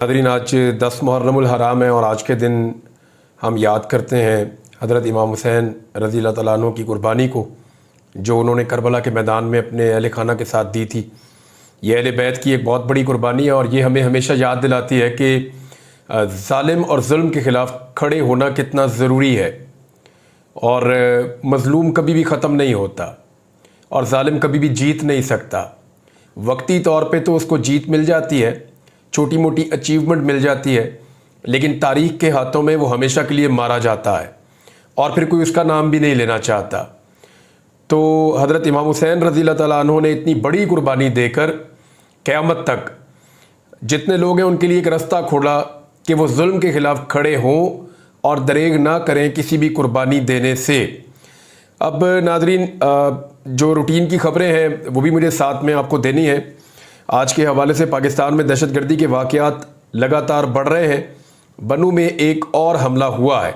नाज़रीन, आज 10 मुहर्रमुल हराम है और आज के दिन हम याद करते हैं हज़रत इमाम हुसैन रज़ी अल्लाह तआला अन्हु की कुर्बानी को, जो उन्होंने करबला के मैदान में अपने अहले खाना के साथ दी थी। ये अहले बैत की एक बहुत बड़ी कुर्बानी है और ये हमें हमेशा याद दिलाती है कि ज़ालिम और जुल्म के ख़िलाफ़ खड़े होना कितना ज़रूरी है। और मज़लूम कभी भी ख़त्म नहीं होता और ज़ालिम कभी भी जीत नहीं सकता। वक्ती तौर पे तो उसको जीत मिल जाती है, छोटी मोटी अचीवमेंट मिल जाती है, लेकिन तारीख़ के हाथों में वो हमेशा के लिए मारा जाता है और फिर कोई उसका नाम भी नहीं लेना चाहता। तो हज़रत इमाम हुसैन रज़ी अल्लाह तआला अन्हु ने इतनी बड़ी कुर्बानी देकर क़यामत तक जितने लोग हैं उनके लिए एक रास्ता खोला कि वो जुल्म के ख़िलाफ़ खड़े हों और दरेग ना करें किसी भी कुर्बानी देने से। अब नाज़रीन, जो रूटीन की ख़बरें हैं वो भी मुझे साथ में आपको देनी है। आज के हवाले से पाकिस्तान में दहशतगर्दी के वाक़यात लगातार बढ़ रहे हैं। बनू में एक और हमला हुआ है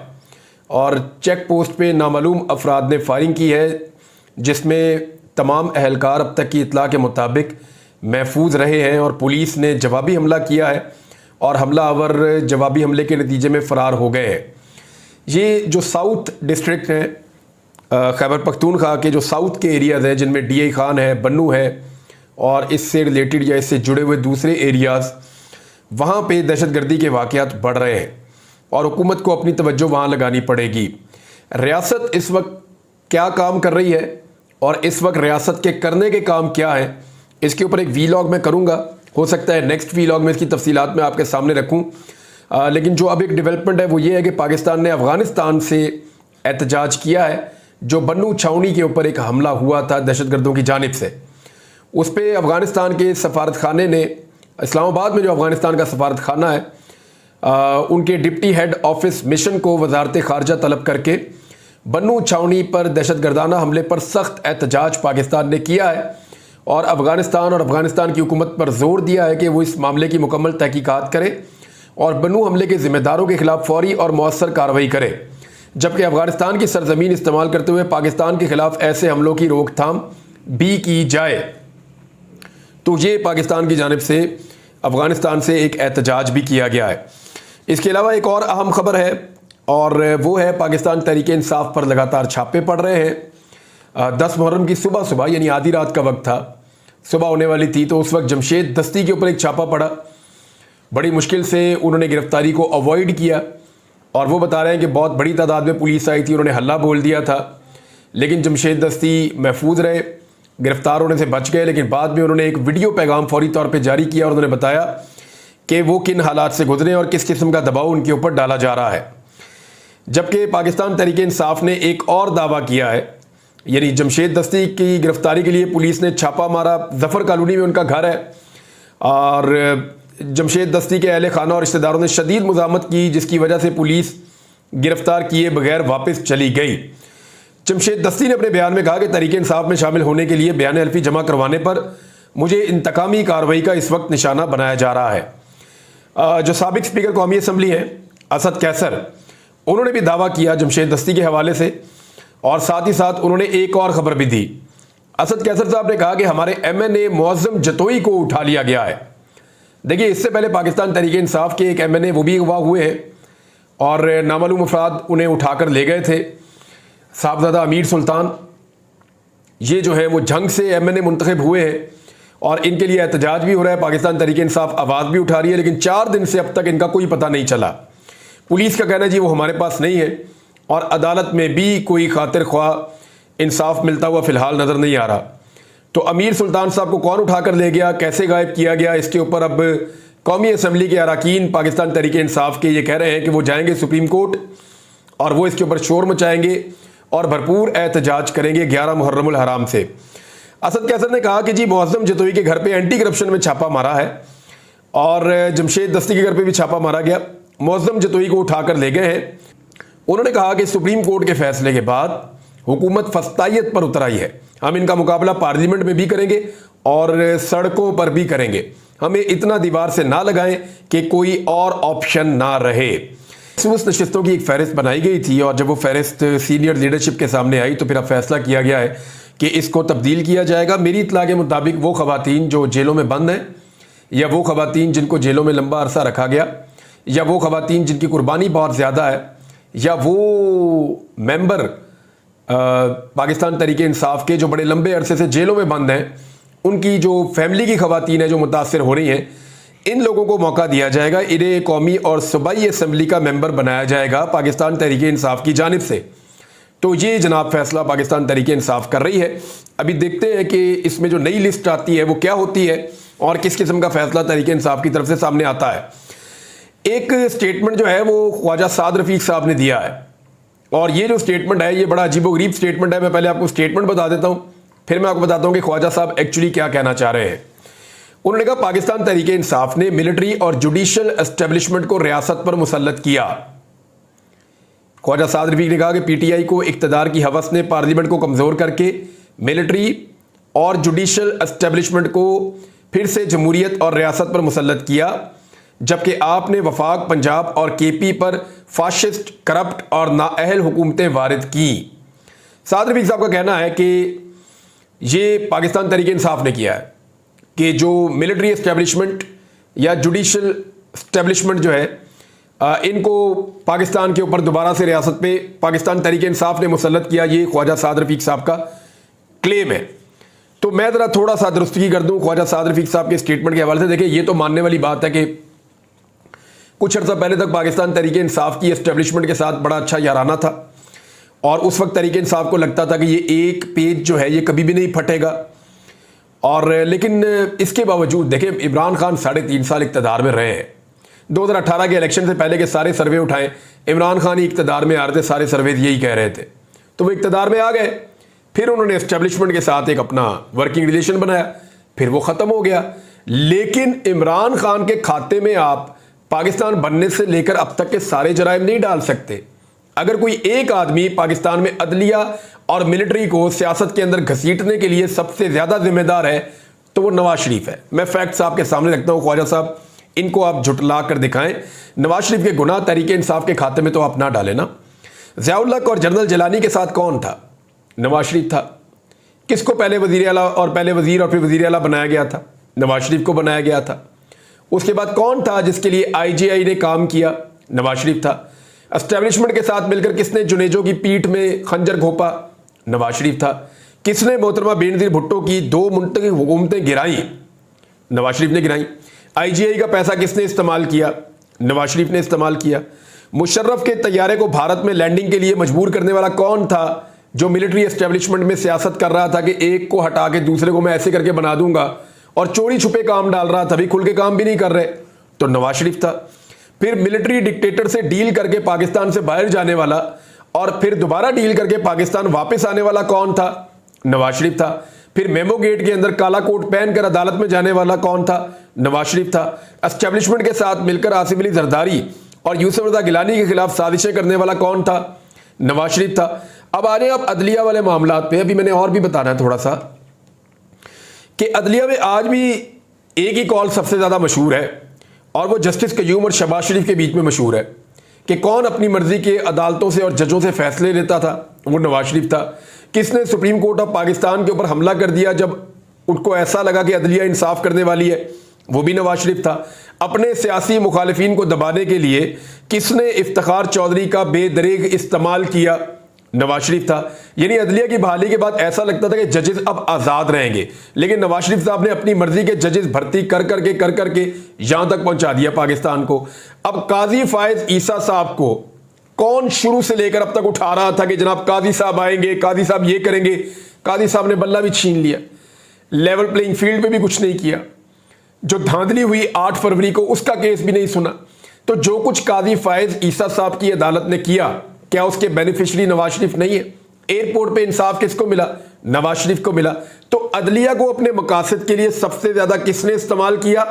और चेक पोस्ट पे नामालूम अफराद ने फायरिंग की है, जिसमें तमाम अहलकार अब तक की इत्तला के मुताबिक महफूज रहे हैं और पुलिस ने जवाबी हमला किया है और हमलावर जवाबी हमले के नतीजे में फ़रार हो गए हैं। ये जो साउथ डिस्ट्रिक्ट हैं, खैबर पख्तूनख्वा के जो साउथ के एरियाज़ हैं, जिनमें DI खान है, बन्नू है और इससे रिलेटेड या इससे जुड़े हुए दूसरे एरियाज़, वहाँ पे दहशतगर्दी के वाक़यात बढ़ रहे हैं और हुकूमत को अपनी तवज्जो वहाँ लगानी पड़ेगी। रियासत इस वक्त क्या काम कर रही है और इस वक्त रियासत के करने के काम क्या हैं, इसके ऊपर एक वीलॉग मैं करूँगा। हो सकता है नेक्स्ट वीलॉग में इसकी तफसीलात मैं आपके सामने रखूँ। लेकिन जो अब एक डेवलपमेंट है वो ये है कि पाकिस्तान ने अफ़गानिस्तान से एहतजाज किया है। जो बन्नू छावनी के ऊपर एक हमला हुआ था दहशतगर्दों की जानिब से, उस पर अफ़गानिस्तान के सफारत खाने ने, इस्लामाबाद में जो अफ़गानिस्तान का सफारत खाना है, उनके डिप्टी हेड ऑफिस मिशन को वजारत ख़ारजा तलब करके बन्नू छावनी पर दहशतगर्दाना हमले पर सख्त एहतजाज पाकिस्तान ने किया है और अफ़गानिस्तान की हुकूमत पर जोर दिया है कि वो इस मामले की मुकम्मल तहकीकात करे और बन्नू हमले के ज़िम्मेदारों के ख़िलाफ़ फौरी और मौसर कार्रवाई करे, जबकि अफ़गानिस्तान की सरजमीन इस्तेमाल करते हुए पाकिस्तान के ख़िलाफ़ ऐसे हमलों की रोकथाम भी की जाए। तो ये पाकिस्तान की जानिब से अफ़गानिस्तान से एक एहतजाज भी किया गया है। इसके अलावा एक और अहम ख़बर है और वो है पाकिस्तान तहरीक इंसाफ पर लगातार छापे पड़ रहे हैं। 10 मुहर्रम की सुबह यानी आधी रात का वक्त था, सुबह होने वाली थी, तो उस वक्त जमशेद दस्ती के ऊपर एक छापा पड़ा। बड़ी मुश्किल से उन्होंने गिरफ्तारी को अवॉइड किया और वो बता रहे हैं कि बहुत बड़ी तादाद में पुलिस आई थी, उन्होंने हल्ला बोल दिया था, लेकिन जमशेद दस्ती महफूज रहे, गिरफ्तार होने से बच गए। लेकिन बाद में उन्होंने एक वीडियो पैगाम फौरी तौर पे जारी किया और उन्होंने बताया कि वो किन हालात से गुजरे और किस किस्म का दबाव उनके ऊपर डाला जा रहा है। जबकि पाकिस्तान तहरीक इंसाफ ने एक और दावा किया है, यानी जमशेद दस्ती की गिरफ्तारी के लिए पुलिस ने छापा मारा। जफ़र कॉलोनी में उनका घर है और जमशेद दस्ती के अहले खाना और रिश्तेदारों ने शदीद मुज़ाहमत की, जिसकी वजह से पुलिस गिरफ्तार किए बगैर वापस चली गई। जमशेद दस्ती ने अपने बयान में कहा कि तहरीक इंसाफ में शामिल होने के लिए बयान हल्फी जमा करवाने पर मुझे इंतकामी कार्रवाई का इस वक्त निशाना बनाया जा रहा है। जो साबिक स्पीकर कौमी असम्बली हैं असद कैसर, उन्होंने भी दावा किया जमशेद दस्ती के हवाले से और साथ ही साथ उन्होंने एक और ख़बर भी दी। असद कैसर साहब ने कहा कि हमारे MNA मुअज़्ज़म जतोई को उठा लिया गया है। देखिए, इससे पहले पाकिस्तान तहरीक इंसाफ के एक MNA वो भी अगवा हुए हैं और नामालूम अफराद उन्हें उठाकर ले गए थे। साहबजादा अमीर सुल्तान, ये जो है वो जंग से MNA मुंतखब हुए हैं और इनके लिए एहतजाज भी हो रहा है। पाकिस्तान तहरीक इंसाफ आवाज़ भी उठा रही है, लेकिन 4 दिन से अब तक इनका कोई पता नहीं चला। पुलिस का कहना है जी वो हमारे पास नहीं है और अदालत में भी कोई खातिर ख्वाह इंसाफ मिलता हुआ फ़िलहाल नज़र नहीं आ रहा। तो अमीर सुल्तान साहब को कौन उठा कर ले गया, कैसे गायब किया गया, इसके ऊपर अब कौमी असम्बली के अरकान पाकिस्तान तहरीक इंसाफ के ये कह रहे हैं कि वो जाएंगे सुप्रीम कोर्ट और वो इसके ऊपर शोर मचाएंगे और भरपूर एहतजाज करेंगे 11 मुहर्रमुल हराम से। असद कैसर ने कहा कि जी मुअज़्ज़म जतोई के घर पे एंटी करप्शन में छापा मारा है और जमशेद दस्ती के घर पे भी छापा मारा गया। मुअज़्ज़म जतोई को उठाकर ले गए हैं। उन्होंने कहा कि सुप्रीम कोर्ट के फैसले के बाद हुकूमत फस्तायत पर उतर आई है, हम इनका मुकाबला पार्लियामेंट में भी करेंगे और सड़कों पर भी करेंगे। हमें इतना दीवार से ना लगाएं कि कोई और ऑप्शन ना रहे। महसूस नशिस्तों की एक फ़हरिस्त बनाई गई थी और जब वो फ़हरिस्त सीनियर लीडरशिप के सामने आई तो फिर अब फैसला किया गया है कि इसको तब्दील किया जाएगा। मेरी इत्तला के मुताबिक वो ख़वातीन जो जेलों में बंद हैं या वो ख़वातीन जिनको जेलों में लंबा अरसा रखा गया, या वो ख़वातीन जिनकी कुर्बानी बहुत ज़्यादा है, या वो मेंबर पाकिस्तान तहरीक इंसाफ के जो बड़े लंबे अरसे से जेलों में बंद हैं, उनकी जो फैमिली की ख़वातीन है जो मुतासर हो रही हैं, इन लोगों को मौका दिया जाएगा। इन्हें कौमी और सूबाई असम्बली का मेंबर बनाया जाएगा पाकिस्तान तहरीक इंसाफ की जानिब से। तो ये जनाब फैसला पाकिस्तान तहरीक इंसाफ कर रही है। अभी देखते हैं कि इसमें जो नई लिस्ट आती है वो क्या होती है और किस किस्म का फैसला तहरीक इंसाफ की तरफ से सामने आता है। एक स्टेटमेंट जो है वो ख्वाजा साद रफ़ीक साहब ने दिया है, और ये जो स्टेटमेंट है ये बड़ा अजीबोगरीब स्टेटमेंट है। मैं पहले आपको स्टेटमेंट बता देता हूँ, फिर मैं आपको बताता हूँ कि ख्वाजा साहब एक्चुअली क्या कहना चाह रहे हैं। उन्होंने कहा पाकिस्तान तहरीक इंसाफ ने मिलिट्री और जुडिशल एस्टेब्लिशमेंट को रियासत पर मुसल्लत किया। ख्वाजा साद रफ़ीक ने कहा कि पीटीआई को इक़्तिदार की हवस ने पार्लियामेंट को कमज़ोर करके मिलिट्री और जुडिशल एस्टेब्लिशमेंट को फिर से जमहूरियत और रियासत पर मुसल्लत किया, जबकि आपने वफाक, पंजाब और केपी पर फाशिस्ट, करप्ट और नाअहल हुकूमतें वारिद की। साद रफ़ीक साहब का कहना है कि ये पाकिस्तान तहरीक इंसाफ ने किया है कि जो मिलिट्री एस्टेब्लिशमेंट या जुडिशल एस्टेब्लिशमेंट जो है इनको पाकिस्तान के ऊपर दोबारा से रियासत पे पाकिस्तान तहरीक इंसाफ ने मुसल्लत किया। ये ख्वाजा साद रफ़ीक साहब का क्लेम है। तो मैं ज़रा थोड़ा सा दुरुस्ती कर दूं ख्वाजा साद रफ़ीक साहब के स्टेटमेंट के हवाले से। देखिए, ये तो मानने वाली बात है कि कुछ अर्सा पहले तक पाकिस्तान तहरीक इंसाफ की एस्टेब्लिशमेंट के साथ बड़ा अच्छा याराना था, और उस वक्त तहरीक इंसाफ को लगता था कि ये एक पेज जो है ये कभी भी नहीं फटेगा। और लेकिन इसके बावजूद देखें, इमरान खान 3.5 साल इक़्तिदार में रहे हैं। 2018 के इलेक्शन से पहले के सारे सर्वे उठाएं, इमरान खान ही इक़्तिदार में आ रहे थे, सारे सर्वे यही कह रहे थे। तो वो इक़्तिदार में आ गए, फिर उन्होंने एस्टेब्लिशमेंट के साथ एक अपना वर्किंग रिलेशन बनाया, फिर वो ख़त्म हो गया। लेकिन इमरान खान के खाते में आप पाकिस्तान बनने से लेकर अब तक के सारे जराइम नहीं डाल सकते। अगर कोई एक आदमी पाकिस्तान में अदलिया और मिलिट्री को सियासत के अंदर घसीटने के लिए सबसे ज़्यादा जिम्मेदार है तो वो नवाज शरीफ है। मैं फैक्ट्स आपके सामने रखता हूँ ख्वाजा साहब, इनको आप झुटला कर दिखाएं। नवाज शरीफ के गुनाह तहरीक इंसाफ के खाते में तो आप ना डालें ना। ज़ियाउल हक और जनरल जिलानी के साथ कौन था? नवाज शरीफ था। किसको पहले वज़ीर आला और पहले वज़ीर और फिर वज़ीर आला बनाया गया था? नवाज शरीफ को बनाया गया था। उसके बाद कौन था जिसके लिए IGI ने काम किया? नवाज शरीफ था। एस्टेब्लिशमेंट के साथ मिलकर किसने जुनेजो की पीठ में खंजर घोंपा? नवाज शरीफ था। किसने मोहतरमा बेनज़ीर भुट्टो की 2 मुंतखब हुकूमतें गिराई? नवाज शरीफ ने गिराई। IGI का पैसा किसने इस्तेमाल किया? नवाज शरीफ ने इस्तेमाल किया। मुशर्रफ के तैयारे को भारत में लैंडिंग के लिए मजबूर करने वाला कौन था जो मिलिट्री एस्टेब्लिशमेंट में सियासत कर रहा था कि एक को हटा के दूसरे को मैं ऐसे करके बना दूंगा, और चोरी छुपे काम डाल रहा था, अभी खुल के काम भी नहीं कर रहे? तो नवाज शरीफ था। फिर मिलिट्री डिक्टेटर से डील करके पाकिस्तान से बाहर जाने वाला और फिर दोबारा डील करके पाकिस्तान वापस आने वाला कौन था? नवाज शरीफ था। फिर मेमो गेट के अंदर काला कोट पहनकर अदालत में जाने वाला कौन था? नवाज शरीफ था। एस्टेब्लिशमेंट के साथ मिलकर आसिफ अली जरदारी और यूसुफ रज़ा गिलानी के खिलाफ साजिशें करने वाला कौन था? नवाज शरीफ था। अब आ जाए आप अदलिया वाले मामलात पे। अभी मैंने और भी बताना है थोड़ा सा कि अदलिया में आज भी एक ही कॉल सबसे ज़्यादा मशहूर है, और वो जस्टिस क़य्यूम और शहबाज शरीफ के बीच में मशहूर है कि कौन अपनी मर्जी के अदालतों से और जजों से फैसले लेता था? वो नवाज शरीफ था। किसने सुप्रीम कोर्ट ऑफ पाकिस्तान के ऊपर हमला कर दिया जब उनको ऐसा लगा कि अदलिया इंसाफ करने वाली है? वो भी नवाज शरीफ था। अपने सियासी मुखालिफिन को दबाने के लिए किसने इफ्तिखार चौधरी का बेदरेग इस्तेमाल किया? नवाज शरीफ था। यानी अदलिया की बहाली के बाद ऐसा लगता था कि जजेस अब आज़ाद रहेंगे, लेकिन नवाज शरीफ साहब ने अपनी मर्जी के जजेस भर्ती कर करके यहां तक पहुंचा दिया पाकिस्तान को। अब काजी फायज ईसा साहब को कौन शुरू से लेकर अब तक उठा रहा था कि जनाब काजी साहब आएंगे, काजी साहब ये करेंगे? काजी साहब ने बल्ला भी छीन लिया, लेवल प्लेइंग फील्ड पे भी कुछ नहीं किया। जो धांधली हुई 8 फरवरी को, उसका केस भी नहीं सुना। तो जो कुछ काजी फायज ईसा साहब की अदालत ने किया, क्या उसके बेनिफिशियरी नवाज शरीफ नहीं है? एयरपोर्ट पे इंसाफ किसको मिला? नवाज शरीफ को मिला। तो अदलिया को अपने मकासद के लिए सबसे ज्यादा किसने इस्तेमाल किया?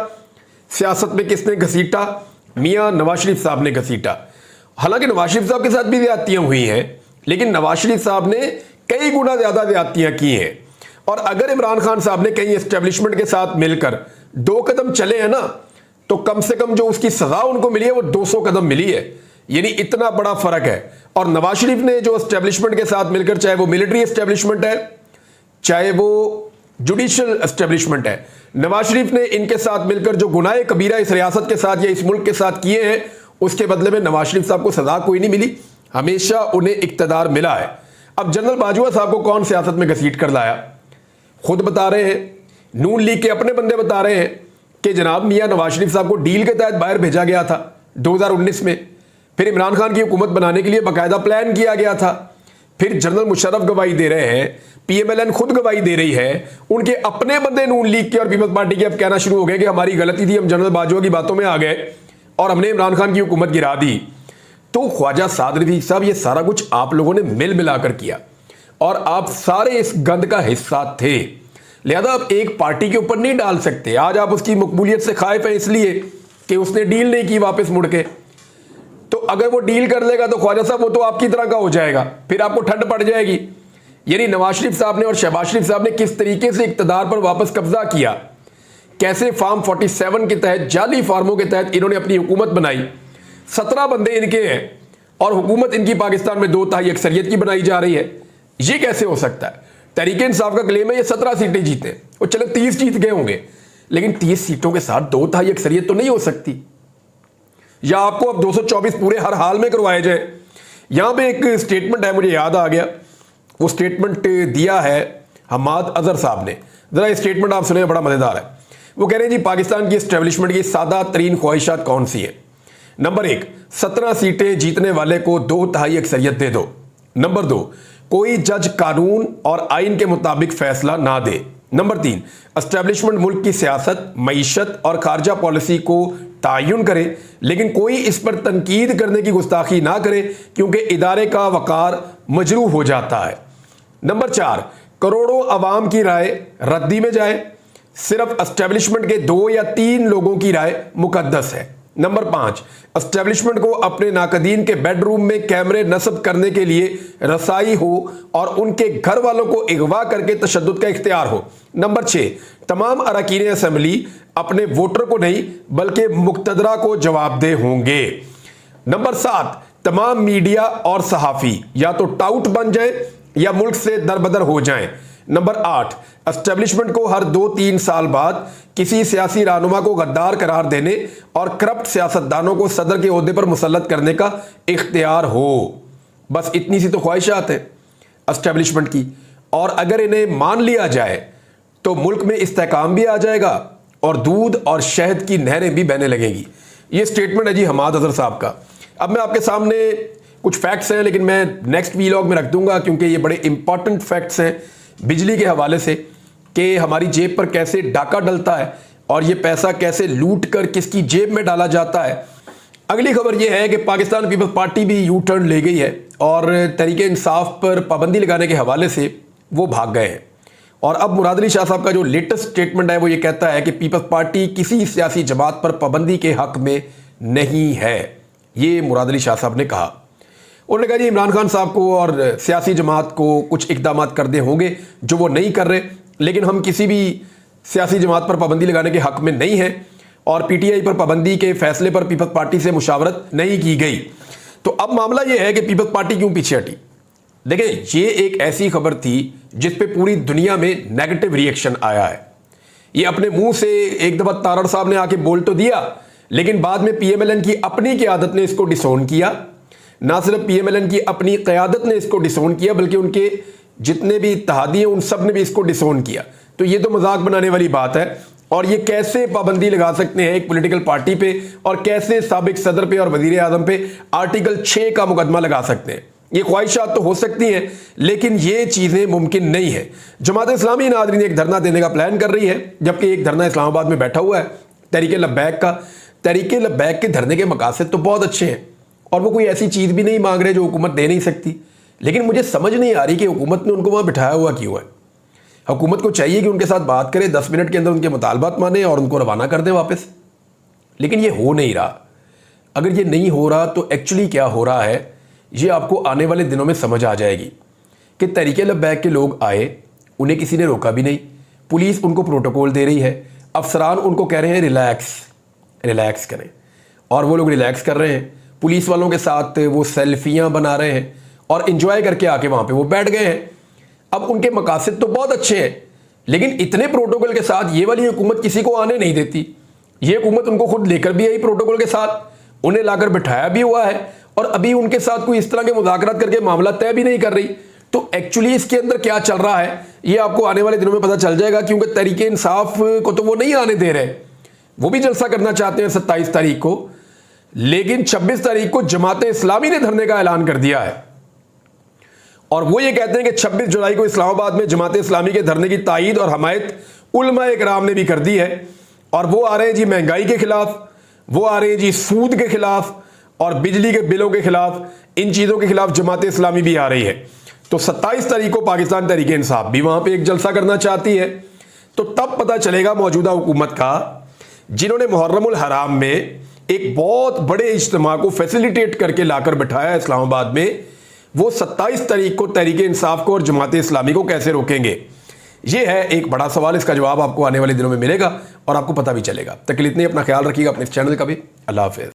सियासत में किसने घसीटा? मियां नवाज शरीफ साहब ने घसीटा। हालांकि नवाज शरीफ साहब के साथ भी ज्यादतियां हुई हैं, लेकिन नवाज शरीफ साहब ने कई गुना ज्यादा ज्यादतियां की हैं। और अगर इमरान खान साहब ने कहीं एस्टेब्लिशमेंट के साथ मिलकर 2 कदम चले हैं ना, तो कम से कम जो उसकी सजा उनको मिली है वो 200 कदम मिली है। यानी इतना बड़ा फर्क है। और नवाज शरीफ ने जो एस्टेब्लिशमेंट के साथ मिलकर, चाहे वो मिलिट्री एस्टेब्लिशमेंट है, चाहे वो जुडिशियल एस्टेब्लिशमेंट है, नवाज शरीफ ने इनके साथ मिलकर जो गुनाह कबीरा इस रियासत के साथ या इस मुल्क के साथ किए हैं, उसके बदले में नवाज शरीफ साहब को सजा कोई नहीं मिली, हमेशा उन्हें इक्तदार मिला है। अब जनरल बाजवा साहब को कौन सियासत में घसीट कर लाया? खुद बता रहे हैं, नून लीग के अपने बंदे बता रहे हैं कि जनाब मियां नवाज शरीफ साहब को डील के तहत बाहर भेजा गया था 2019 में, फिर इमरान खान की हुकूमत बनाने के लिए बाकायदा प्लान किया गया था, फिर जनरल मुशर्रफ गवाही दे रहे हैं, पीएमएलएन खुद गवाही दे रही है, उनके अपने बंदे नून लीग के और पीपल्स पार्टी के अब कहना शुरू हो गए कि हमारी गलती थी, हम जनरल बाजवा की बातों में आ गए और हमने इमरान खान की हुकूमत गिरा दी। तो ख्वाजा साद रफीक साहब, ये सारा कुछ आप लोगों ने मिल मिलाकर किया और आप सारे इस गंद का हिस्सा थे, लिहाजा आप एक पार्टी के ऊपर नहीं डाल सकते। आज आप उसकी मकबूलियत से खाइफ है इसलिए कि उसने डील नहीं की वापस मुड़ के, तो अगर वो डील कर लेगा तो ख्वाजा साहब वो तो आपकी तरह का हो जाएगा, फिर आपको ठंड पड़ जाएगी। यानी नवाज शरीफ साहब ने और शहबाज शरीफ साहब ने किस तरीके से इक्तदार पर वापस कब्जा किया, कैसे फार्म 47 के तहत, जाली फार्मों के तहत इन्होंने अपनी हुकूमत बनाई, 17 बंदे इनके हैं और हुकूमत इनकी पाकिस्तान में 2/3 अक्सरियत की बनाई जा रही है। ये कैसे हो सकता है? तहरीके इंसाफ का क्लेम है ये 17 सीटें जीते, वो चले 30 जीत गए होंगे, लेकिन 30 सीटों के साथ 2/3 अक्सरियत तो नहीं हो सकती। या आपको अब 224 पूरे हर हाल में करवाए जाए। यहां पे एक स्टेटमेंट है, मुझे याद आ गया, वो स्टेटमेंट दिया है हमाद अजहर साहब ने। जरा ये स्टेटमेंट आप सुने, बड़ा मजेदार है। वो कह रहे हैं जी पाकिस्तान की एस्टेब्लिशमेंट की सादा तरीन ख्वाहिशात कौन सी है? नंबर 1, 17 सीटें जीतने वाले को 2/3 अक्सरियत दे दो। नंबर 2, कोई जज कानून और आइन के मुताबिक फैसला ना दे। नंबर 3, एस्टेब्लिशमेंट मुल्क की सियासत, मईशत और खारजा पॉलिसी को तायुन करे, लेकिन कोई इस पर तनकीद करने की गुस्ताखी ना करे क्योंकि इदारे का वकार मजरूह हो जाता है। नंबर 4, करोड़ों अवाम की राय रद्दी में जाए, सिर्फ एस्टेब्लिशमेंट के 2 या 3 लोगों की राय मुकद्दस है। नंबर 5, एस्टेब्लिशमेंट को अपने नाकदीन के बेडरूम में कैमरे नस्ब करने के लिए रसाई हो और उनके घर वालों को अगवा करके तशद्दुद का इख्तियार हो। नंबर 6, तमाम अरकान असेंबली अपने वोटर को नहीं बल्कि मुक्तदरा को जवाबदेह होंगे। नंबर 7, तमाम मीडिया और सहाफ़ी या तो टाउट बन जाए या मुल्क से दरबदर हो जाएं। नंबर 8, एस्टेब्लिशमेंट को हर 2-3 साल बाद किसी सियासी रहनुमा को गद्दार करार देने और करप्ट सियासतदानों को सदर के ओहदे पर मुसल्लत करने का इख्तियार हो। बस इतनी सी तो ख्वाहिशात है एस्टेब्लिशमेंट की, और अगर इन्हें मान लिया जाए तो मुल्क में इस्तेहकाम भी आ जाएगा और दूध और शहद की नहरें भी बहने लगेंगी। ये स्टेटमेंट है जी हमाद अजहर साहब का। अब मैं आपके सामने कुछ फैक्ट्स हैं, लेकिन मैं नेक्स्ट वीलॉग में रख दूंगा क्योंकि ये बड़े इंपॉर्टेंट फैक्ट्स हैं बिजली के हवाले से कि हमारी जेब पर कैसे डाका डलता है और ये पैसा कैसे लूट कर किसकी जेब में डाला जाता है। अगली खबर यह है कि पाकिस्तान पीपल्स पार्टी भी यू टर्न ले गई है और तहरीके इंसाफ पर पाबंदी लगाने के हवाले से वो भाग गए हैं। और अब मुराद अली शाह साहब का जो लेटेस्ट स्टेटमेंट है वो ये कहता है कि पीपल्स पार्टी किसी सियासी जमात पर पाबंदी के हक में नहीं है। ये मुराद अली शाह साहब ने कहा। उन्होंने कहा जी इमरान खान साहब को और सियासी जमात को कुछ इकदाम करने होंगे जो वो नहीं कर रहे, लेकिन हम किसी भी सियासी जमात पर पाबंदी लगाने के हक में नहीं हैं और पीटीआई पर पाबंदी के फैसले पर पीपल्स पार्टी से मुशावरत नहीं की गई। तो अब मामला यह है कि पीपल्स पार्टी क्यों पीछे हटी। देखिए ये एक ऐसी खबर थी जिस पे पूरी दुनिया में नेगेटिव रिएक्शन आया है। ये अपने मुंह से एक दफा तारड़ साहब ने आके बोल तो दिया, लेकिन बाद में पीएमएलएन की अपनी क़यादत ने इसको डिसोन किया। ना सिर्फ पीएमएलएन की अपनी क़यादत ने इसको डिसोन किया बल्कि उनके जितने भी इत्तेहादी हैं उन सब ने भी इसको डिसोन किया। तो ये तो मजाक बनाने वाली बात है। और ये कैसे पाबंदी लगा सकते हैं एक पॉलिटिकल पार्टी पे और कैसे साबिक सदर पे और वजीर आजम पे आर्टिकल 6 का मुकदमा लगा सकते हैं। ये ख्वाहिशात तो हो सकती हैं लेकिन ये चीज़ें मुमकिन नहीं है। जमात इस्लामी नाज़रीन एक धरना देने का प्लान कर रही है, जबकि एक धरना इस्लामाबाद में बैठा हुआ है तहरीके लब्बैक का। तहरीके लब्बैक के धरने के मकासद तो बहुत अच्छे हैं और वो कोई ऐसी चीज़ भी नहीं मांग रहे जो हुकूमत दे नहीं सकती, लेकिन मुझे समझ नहीं आ रही कि हुकूमत ने उनको वहाँ बिठाया हुआ क्यों है। हुकूमत को चाहिए कि उनके साथ बात करे, 10 मिनट के अंदर उनके मुतालबात माने और उनको रवाना कर दें वापस, लेकिन ये हो नहीं रहा। अगर ये नहीं हो रहा तो एक्चुअली क्या हो रहा है ये आपको आने वाले दिनों में समझ आ जाएगी कि तहरीके लब्बैक के लोग आए, उन्हें किसी ने रोका भी नहीं, पुलिस उनको प्रोटोकॉल दे रही है, अफसरान उनको कह रहे हैं रिलैक्स करें और वो लोग रिलैक्स कर रहे हैं। पुलिस वालों के साथ वो सेल्फियाँ बना रहे हैं और इंजॉय करके आके वहाँ पे वो बैठ गए हैं। अब उनके मकासद तो बहुत अच्छे हैं, लेकिन इतने प्रोटोकॉल के साथ ये वाली हुकूमत किसी को आने नहीं देती। ये हुकूमत उनको खुद लेकर भी आई प्रोटोकॉल के साथ, उन्हें लाकर बिठाया भी हुआ है और अभी उनके साथ कोई इस तरह के मुज़ाकरात करके मामला तय भी नहीं कर रही। तो एक्चुअली इसके अंदर क्या चल रहा है ये आपको आने वाले दिनों में पता चल जाएगा, क्योंकि तहरीके इंसाफ को तो वो नहीं आने दे रहे। वो भी जलसा करना चाहते हैं 27 तारीख को, लेकिन 26 तारीख को जमात इस्लामी ने धरने का ऐलान कर दिया है और वो ये कहते हैं कि 26 जुलाई को इस्लामाबाद में जमात इस्लामी के धरने की तायीद और हमायत उलमा इकराम ने भी कर दी है। और वो आ रहे हैं जी महंगाई के खिलाफ, वो आ रहे हैं जी सूद के खिलाफ और बिजली के बिलों के खिलाफ, इन चीज़ों के खिलाफ जमात इस्लामी भी आ रही है। तो 27 तारीख को पाकिस्तान तहरीक इंसाफ भी वहां पे एक जलसा करना चाहती है। तो तब पता चलेगा मौजूदा हुकूमत का, जिन्होंने मुहर्रमुल हराम में एक बहुत बड़े इज्तिमा को फैसिलिटेट करके लाकर बिठाया इस्लामाबाद में, वो 27 तारीख को तहरीक इंसाफ को और जमात इस्लामी को कैसे रोकेंगे। ये है एक बड़ा सवाल, इसका जवाब आपको आने वाले दिनों में मिलेगा और आपको पता भी चलेगा। तक के लिए इतने, अपना ख्याल रखिएगा, अपने इस चैनल का भी। अल्लाह हाफिज़।